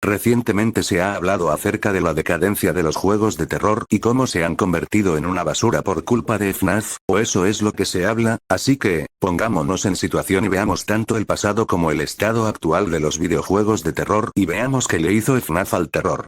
Recientemente se ha hablado acerca de la decadencia de los juegos de terror y cómo se han convertido en una basura por culpa de FNAF, o eso es lo que se habla, así que, pongámonos en situación y veamos tanto el pasado como el estado actual de los videojuegos de terror y veamos qué le hizo FNAF al terror.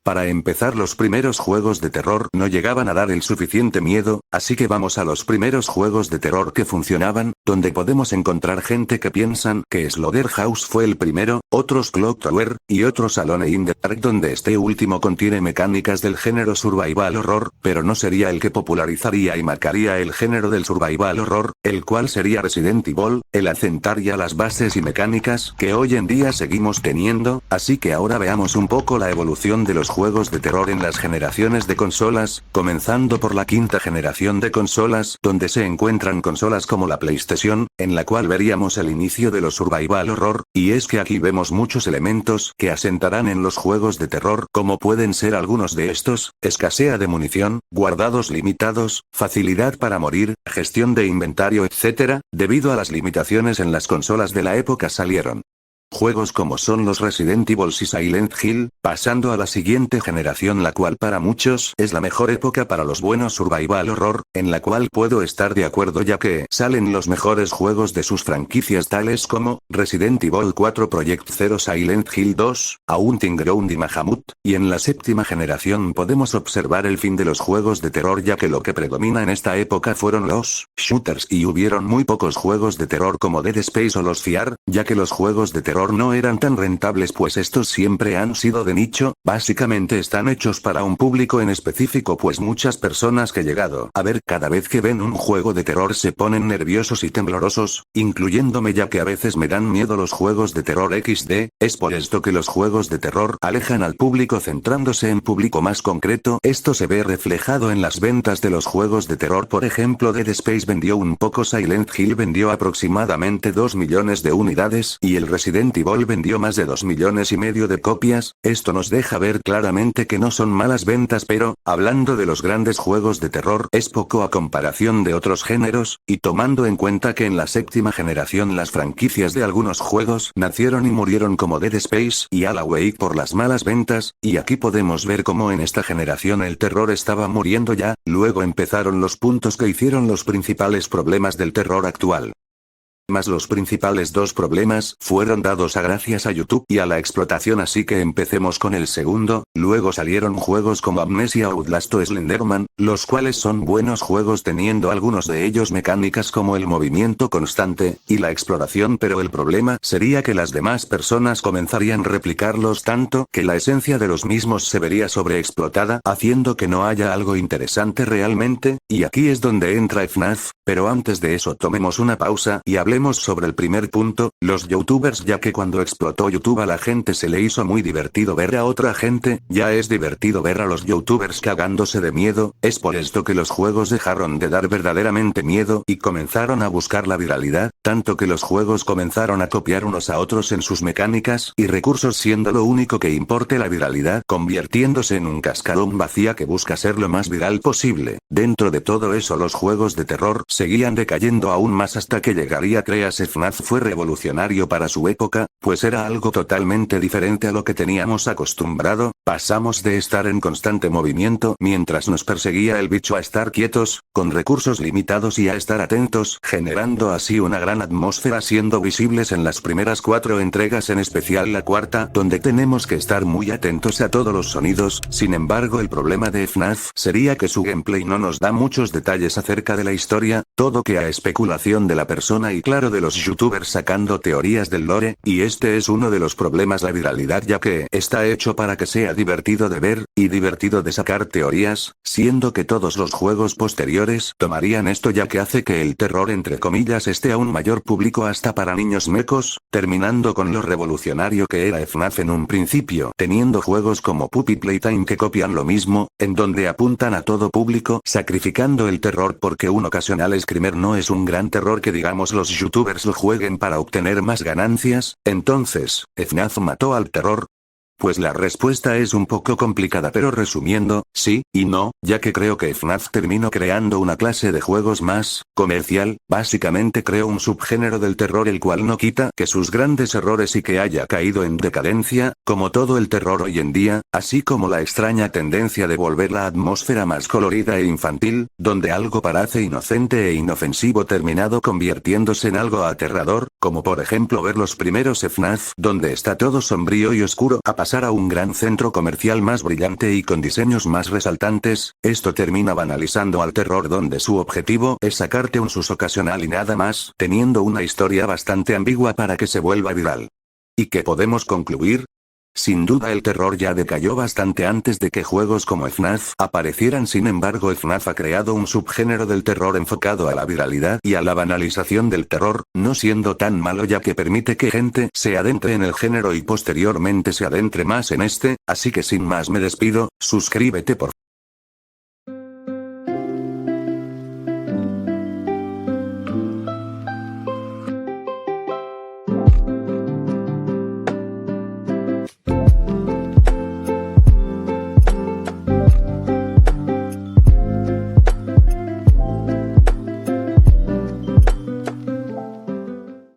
Para empezar, los primeros juegos de terror no llegaban a dar el suficiente miedo, así que vamos a los primeros juegos de terror que funcionaban, donde podemos encontrar gente que piensan que Slaughterhouse fue el primero, otros Clock Tower, y otros Alone in the Dark, donde este último contiene mecánicas del género survival horror, pero no sería el que popularizaría y marcaría el género del survival horror, el cual sería Resident Evil, el asentaría las bases y mecánicas que hoy en día seguimos teniendo, así que ahora veamos un poco la evolución de los juegos de terror en las generaciones de consolas, comenzando por la quinta generación de consolas, donde se encuentran consolas como la PlayStation, en la cual veríamos el inicio de los survival horror, y es que aquí vemos muchos elementos que asentarán en los juegos de terror, como pueden ser algunos de estos: escasea de munición, guardados limitados, facilidad para morir, gestión de inventario, etc. Debido a las limitaciones en las consolas de la época salieron juegos como son los Resident Evil y Silent Hill, pasando a la siguiente generación, la cual para muchos es la mejor época para los buenos survival horror, en la cual puedo estar de acuerdo ya que salen los mejores juegos de sus franquicias tales como Resident Evil 4, Project Zero, Silent Hill 2, A Hunting Ground y Bahamut, y en la séptima generación podemos observar el fin de los juegos de terror ya que lo que predomina en esta época fueron los shooters y hubieron muy pocos juegos de terror como Dead Space o los FIAR, ya que los juegos de terror no eran tan rentables pues estos siempre han sido de nicho, básicamente están hechos para un público en específico pues muchas personas que he llegado a ver cada vez que ven un juego de terror se ponen nerviosos y temblorosos, incluyéndome ya que a veces me dan miedo los juegos de terror XD, es por esto que los juegos de terror alejan al público centrándose en público más concreto. Esto se ve reflejado en las ventas de los juegos de terror, por ejemplo Dead Space vendió un poco, Silent Hill vendió aproximadamente 2 millones de unidades y el Resident Evil vendió más de 2,5 millones de copias. Esto nos deja ver claramente que no son malas ventas, pero, hablando de los grandes juegos de terror, es poco a comparación de otros géneros, y tomando en cuenta que en la séptima generación las franquicias de algunos juegos nacieron y murieron como Dead Space y Alan Wake por las malas ventas, y aquí podemos ver cómo en esta generación el terror estaba muriendo ya. Luego empezaron los puntos que hicieron los principales problemas del terror actual. Más los principales dos problemas fueron dados a gracias a YouTube y a la explotación, así que empecemos con el segundo. Luego salieron juegos como Amnesia, Outlast o Slenderman, los cuales son buenos juegos teniendo algunos de ellos mecánicas como el movimiento constante y la exploración, pero el problema sería que las demás personas comenzarían a replicarlos tanto que la esencia de los mismos se vería sobreexplotada, haciendo que no haya algo interesante realmente, y aquí es donde entra FNAF, pero antes de eso tomemos una pausa y hablemos sobre el primer punto, los youtubers, ya que cuando explotó YouTube a la gente se le hizo muy divertido ver a otra gente, ya es divertido ver a los youtubers cagándose de miedo, es por esto que los juegos dejaron de dar verdaderamente miedo y comenzaron a buscar la viralidad, tanto que los juegos comenzaron a copiar unos a otros en sus mecánicas y recursos, siendo lo único que importe la viralidad, convirtiéndose en un cascarón vacía que busca ser lo más viral posible. Dentro de todo eso los juegos de terror seguían decayendo aún más hasta que llegaría Créase FNAF fue revolucionario para su época, pues era algo totalmente diferente a lo que teníamos acostumbrado. Pasamos de estar en constante movimiento mientras nos perseguía el bicho a estar quietos, con recursos limitados, y a estar atentos, generando así una gran atmósfera, siendo visibles en las primeras 4 entregas, en especial la cuarta, donde tenemos que estar muy atentos a todos los sonidos. Sin embargo, el problema de FNAF sería que su gameplay no nos da muchos detalles acerca de la historia, todo que a especulación de la persona y claro de los youtubers sacando teorías del lore, y este es uno de los problemas, la viralidad, ya que está hecho para que sea divertido de ver, y divertido de sacar teorías, siendo que todos los juegos posteriores tomarían esto, ya que hace que el terror entre comillas esté a un mayor público, hasta para niños mecos, terminando con lo revolucionario que era FNAF en un principio, teniendo juegos como Puppy Playtime que copian lo mismo, en donde apuntan a todo público, sacrificando el terror porque un ocasional screamer no es un gran terror que digamos los youtubers lo jueguen para obtener más ganancias. Entonces, ¿FNAF mató al terror? Pues la respuesta es un poco complicada, pero resumiendo, sí y no, ya que creo que FNAF terminó creando una clase de juegos más comercial. Básicamente creó un subgénero del terror, el cual no quita que sus grandes errores y que haya caído en decadencia, como todo el terror hoy en día, así como la extraña tendencia de volver la atmósfera más colorida e infantil, donde algo parece inocente e inofensivo terminado convirtiéndose en algo aterrador, como por ejemplo ver los primeros FNAF donde está todo sombrío y oscuro, a pasar a un gran centro comercial más brillante y con diseños más resaltantes. Esto termina banalizando al terror, donde su objetivo es sacarte un sus ocasional y nada más, teniendo una historia bastante ambigua para que se vuelva viral. ¿Y qué podemos concluir? Sin duda el terror ya decayó bastante antes de que juegos como FNAF aparecieran. Sin embargo, FNAF ha creado un subgénero del terror enfocado a la viralidad y a la banalización del terror, no siendo tan malo ya que permite que gente se adentre en el género y posteriormente se adentre más en este. Así que sin más me despido, suscríbete por